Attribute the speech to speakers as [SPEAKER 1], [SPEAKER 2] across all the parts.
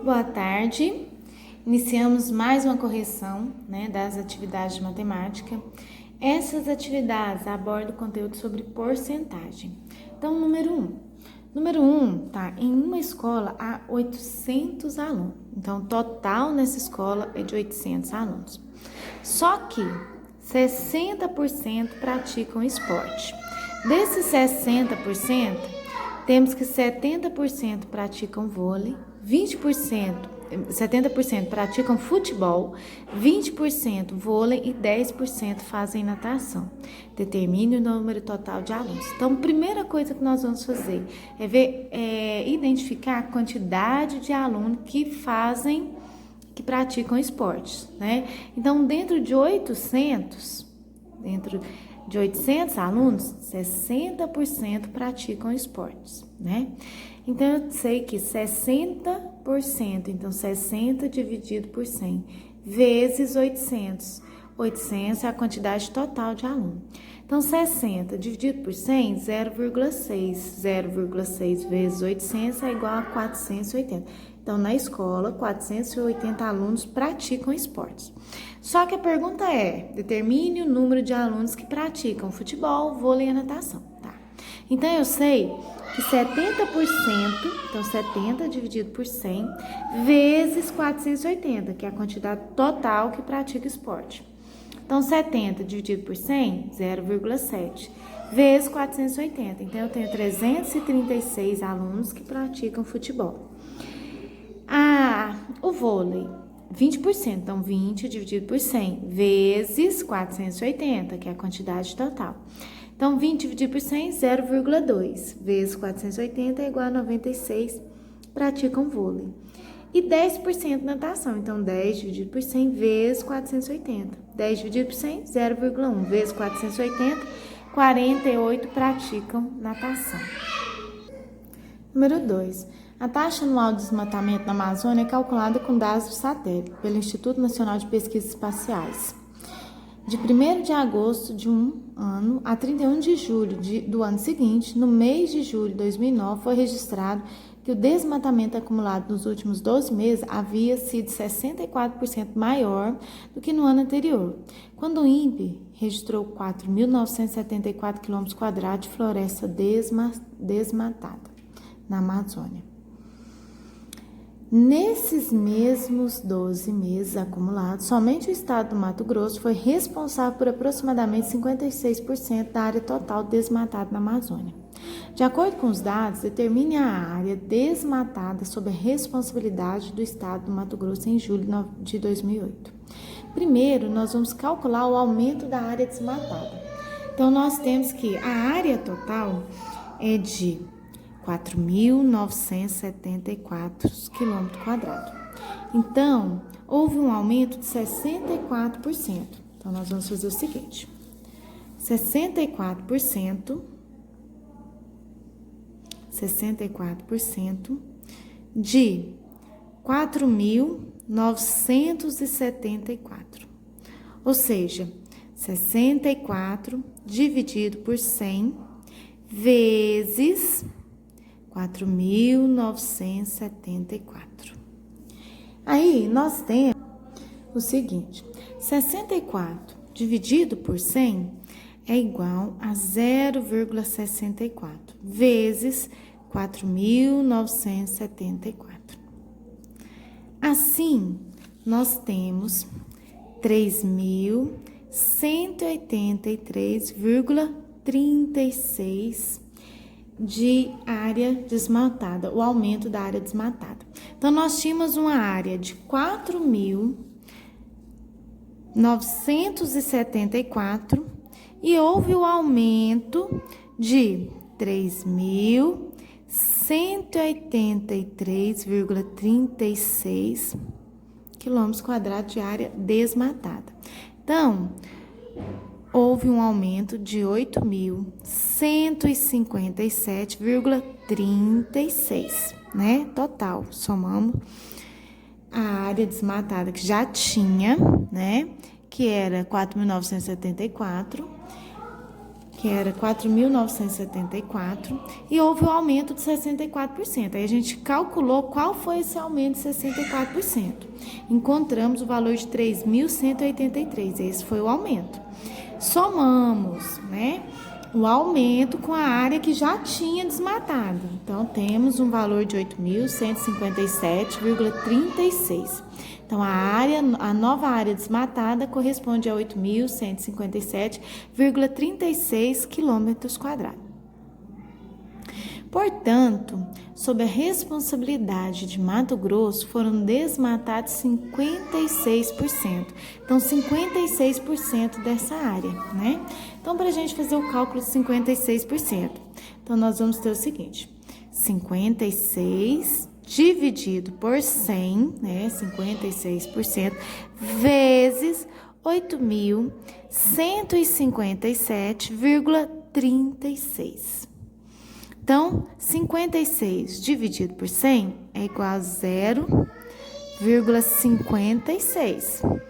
[SPEAKER 1] boa tarde. Iniciamos mais uma correção, das atividades de matemática. Essas atividades abordam conteúdo sobre porcentagem. Então, número 1, tá? Em uma escola há 800 alunos. Então, o total nessa escola é de 800 alunos. Só que 60% praticam esporte. Desses 60%, temos que 70% praticam vôlei, 70% praticam futebol, 20% vôlei e 10% fazem natação. Determine o número total de alunos. Então, a primeira coisa que nós vamos fazer é identificar a quantidade de alunos que praticam esportes, né? Então, dentro de 800 alunos, 60% praticam esportes, né? Então, eu sei que 60%, então 60 dividido por 100, vezes 800. 800 é a quantidade total de alunos. Então, 60 dividido por 100, 0,6. 0,6 vezes 800 é igual a 480. Então, na escola, 480 alunos praticam esportes. Só que a pergunta é, determine o número de alunos que praticam futebol, vôlei e natação, tá? Então, eu sei que 70%, então 70 dividido por 100, vezes 480, que é a quantidade total que pratica esporte. Então, 70 dividido por 100, 0,7, vezes 480. Então, eu tenho 336 alunos que praticam futebol. O vôlei, 20%, então 20 dividido por 100, vezes 480, que é a quantidade total. Então, 20 dividido por 100, 0,2, vezes 480 é igual a 96, praticam vôlei. E 10% natação, então 10 dividido por 100, vezes 480. 10 dividido por 100, 0,1, vezes 480, 48 praticam natação. Número 2. A taxa anual de desmatamento na Amazônia é calculada com dados do satélite, pelo Instituto Nacional de Pesquisas Espaciais. De 1º de agosto de um ano a 31 de julho do ano seguinte, no mês de julho de 2009, foi registrado que o desmatamento acumulado nos últimos 12 meses havia sido 64% maior do que no ano anterior, quando o INPE registrou 4.974 km² de floresta desmatada na Amazônia. Nesses mesmos 12 meses acumulados, somente o estado do Mato Grosso foi responsável por aproximadamente 56% da área total desmatada na Amazônia. De acordo com os dados, determine a área desmatada sob a responsabilidade do estado do Mato Grosso em julho de 2008. Primeiro, nós vamos calcular o aumento da área desmatada. Então, nós temos que a área total é de 4.974 km². Então, houve um aumento de 64%. Então, nós vamos fazer o seguinte: 64% de 4.974. Ou seja, 64 dividido por 100 vezes 4.974. Aí, nós temos o seguinte: 64 dividido por 100 é igual a 0,64 vezes 4.974. Assim, nós temos 3.183,36 de área desmatada, o aumento da área desmatada. Então, nós tínhamos uma área de 4.974 e houve o aumento de 3.183,36 km² de área desmatada. Então, houve um aumento de 8.157,36, né? Total, somamos a área desmatada que já tinha, né? Que era 4.974, que era 4.974, e houve o aumento de 64%. Aí a gente calculou qual foi esse aumento de 64%. Encontramos o valor de 3.183, esse foi o aumento. Somamos, né, o aumento com a área que já tinha desmatado. Então, temos um valor de 8.157,36. Então, a nova área desmatada corresponde a 8.157,36 quilômetros quadrados. Portanto, sob a responsabilidade de Mato Grosso, foram desmatados 56%. Então, 56% dessa área, né? Então, para a gente fazer o cálculo de 56%, então nós vamos ter o seguinte: 56 dividido por 100, né? 56%, vezes 8.157,36. Então, 56 dividido por 100 é igual a 0,56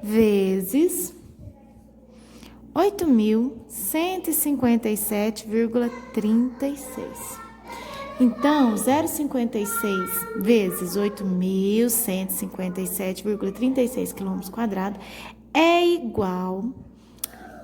[SPEAKER 1] vezes 8.157,36. Então, 0,56 vezes 8.157,36 quilômetros quadrados é igual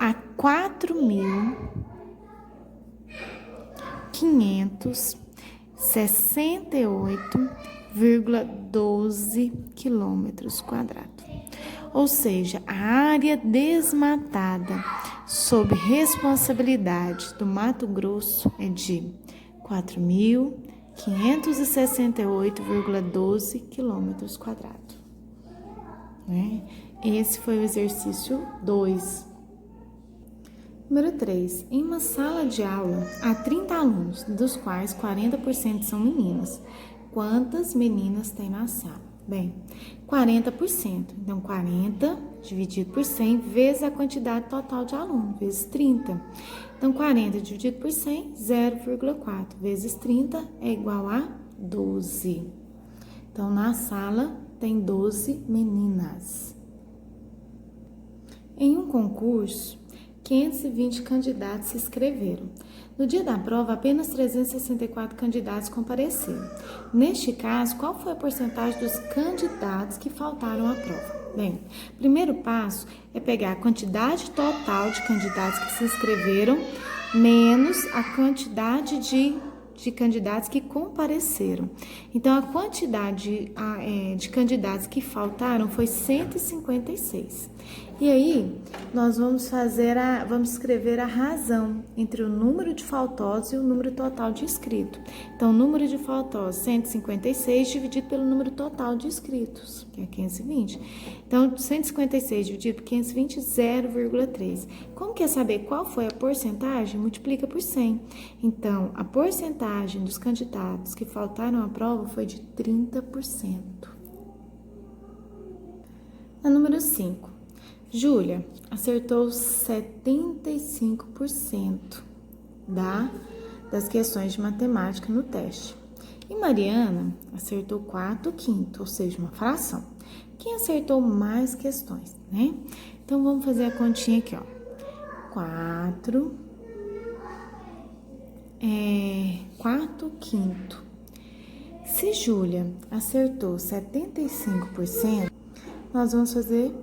[SPEAKER 1] a 4.568,12 quilômetros quadrados. Ou seja, a área desmatada sob responsabilidade do Mato Grosso é de 4.568,12 quilômetros quadrados. Né? Esse foi o exercício 2. Número 3. Em uma sala de aula, há 30 alunos, dos quais 40% são meninas. Quantas meninas tem na sala? Bem, 40%. Então, 40 dividido por 100 vezes a quantidade total de alunos, vezes 30. Então, 40 dividido por 100, 0,4 vezes 30 é igual a 12. Então, na sala tem 12 meninas. Em um concurso, 520 candidatos se inscreveram. No dia da prova, apenas 364 candidatos compareceram. Neste caso, qual foi a porcentagem dos candidatos que faltaram à prova? Bem, o primeiro passo é pegar a quantidade total de candidatos que se inscreveram menos a quantidade de candidatos que compareceram. Então, a quantidade de candidatos que faltaram foi 156. E aí, nós vamos escrever a razão entre o número de faltosos e o número total de inscritos. Então, o número de faltosos, 156, dividido pelo número total de inscritos, que é 520. Então, 156 dividido por 520, 0,3. Como quer saber qual foi a porcentagem? Multiplica por 100. Então, a porcentagem dos candidatos que faltaram à prova foi de 30%. A número 5. Júlia acertou 75% das questões de matemática no teste. E Mariana acertou 4/5, ou seja, uma fração. Quem acertou mais questões, né? Então, vamos fazer a continha aqui, ó. 4/5. Se Júlia acertou 75%, nós vamos fazer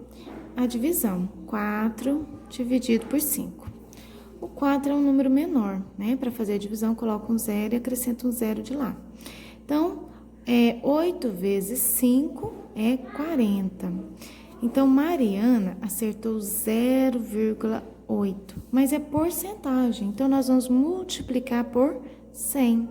[SPEAKER 1] a divisão, 4 dividido por 5. O 4 é um número menor, né? Para fazer a divisão, coloca um 0 e acrescenta um 0 de lá. Então, 8 vezes 5 é 40. Então, Mariana acertou 0,8, mas é porcentagem. Então, nós vamos multiplicar por 100.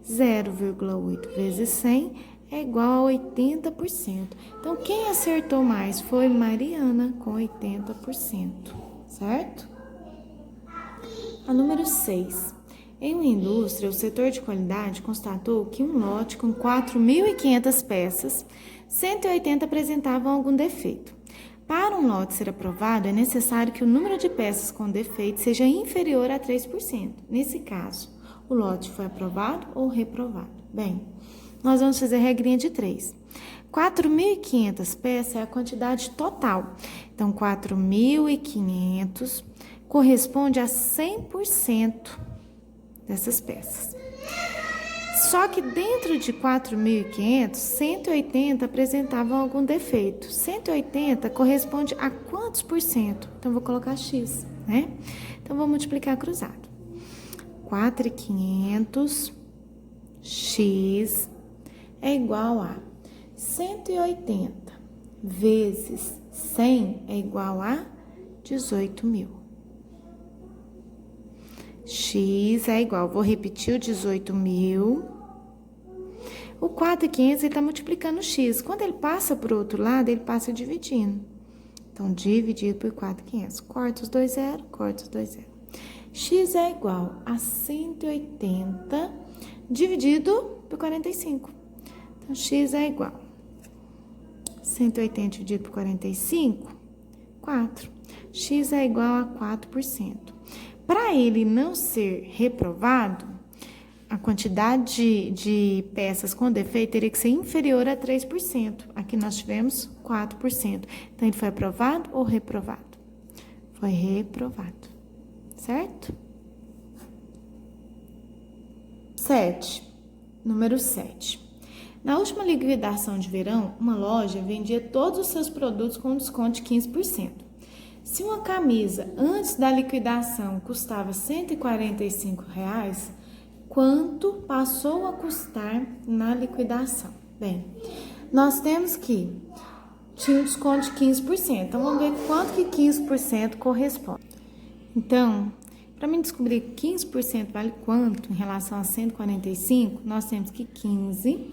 [SPEAKER 1] 0,8 vezes 100 é igual a 80%. Então, quem acertou mais foi Mariana, com 80%, certo? A número 6. Em uma indústria, o setor de qualidade constatou que um lote com 4.500 peças, 180 apresentavam algum defeito. Para um lote ser aprovado, é necessário que o número de peças com defeito seja inferior a 3%. Nesse caso, o lote foi aprovado ou reprovado? Bem, nós vamos fazer a regrinha de 3. 4.500 peças é a quantidade total. Então, 4.500 corresponde a 100% dessas peças. Só que dentro de 4.500, 180 apresentavam algum defeito. 180 corresponde a quantos por cento? Então, vou colocar X, né? Então, vou multiplicar cruzado. 4.500 X é igual a 180 vezes 100 é igual a 18.000. X é igual, vou repetir o 18.000. O 4.500 ele está multiplicando o X. Quando ele passa para o outro lado, ele passa dividindo. Então, dividido por 4.500. Corta os dois zeros, corta os dois zeros. X é igual a 180 dividido por 45. Então, X é igual a 180 dividido por 45, 4. X é igual a 4%. Para ele não ser reprovado, a quantidade de peças com defeito teria que ser inferior a 3%. Aqui nós tivemos 4%. Então, ele foi aprovado ou reprovado? Foi reprovado, certo? 7. Número 7. Na última liquidação de verão, uma loja vendia todos os seus produtos com desconto de 15%. Se uma camisa antes da liquidação custava R$ 145, quanto passou a custar na liquidação? Bem, nós temos que tinha um desconto de 15%. Então, vamos ver quanto que 15% corresponde. Então, para mim descobrir 15% vale quanto em relação a 145, nós temos que 15%.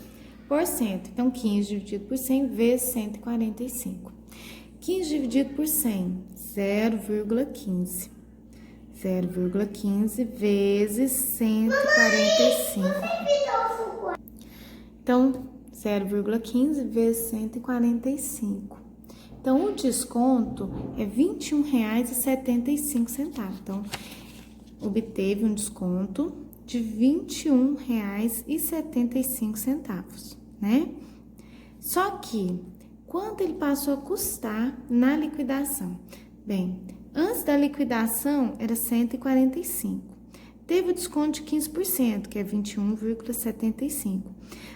[SPEAKER 1] Então, 15 dividido por 100 vezes 145. 15 dividido por 100, 0,15. 0,15 vezes 145. Então, 0,15 vezes 145. Então, o desconto é R$ 21,75. Então, obteve um desconto de R$ 21,75, né? Só que, quanto ele passou a custar na liquidação? Bem, antes da liquidação era 145. Teve o desconto de 15%, que é 21,75.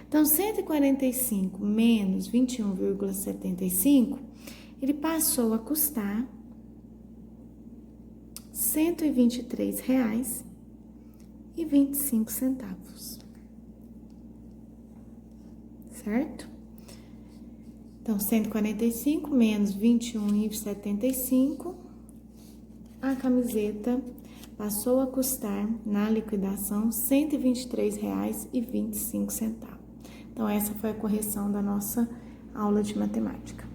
[SPEAKER 1] Então, 145 menos 21,75, ele passou a custar R$ 123,25. Certo? Então, 145 menos 21,75, a camiseta passou a custar, na liquidação, R$ 123,25. Então, essa foi a correção da nossa aula de matemática.